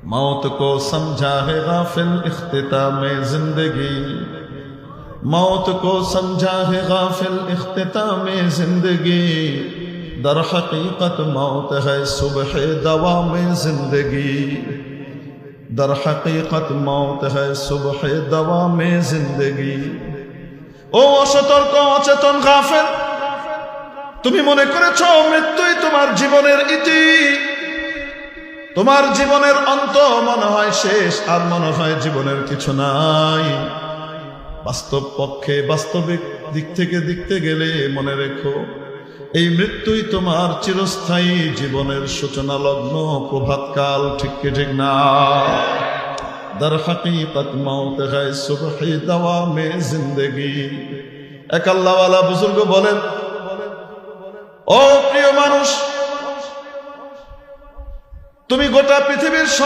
मौत को समझा है गाफिल इख्तिताम जिंदगी, मौत को समझा है गाफिल इख्तिताम जिंदगी, दर हकीकत मौत है सुबह दवा में जिंदगी, दर हकीकत मौत है सुबह दवा में जिंदगी। ओ অসতর্ক অচেতন গাফেল, তুমি মনে করেছো মৃত্যুই তোমার জীবনের ইতি, তোমার জীবনের অন্ত মনে হয় শেষ, আর মনে হয় জীবনের কিছু নাই। বাস্তব পক্ষে বাস্তবিক দিক থেকে দেখতে গেলে মনে রেখো এই মৃত্যুই তোমার চিরস্থায়ী জীবনের সূচনা লগ্ন প্রভাতকাল, ঠিক কি ঠিক না? দর হकीकत मौत है सुबह दवा में जिंदगी। এক আল্লাহওয়ালা বুজুর্গ বলেন, ও প্রিয় মানুষ, তুমি গোটা পৃথিবীর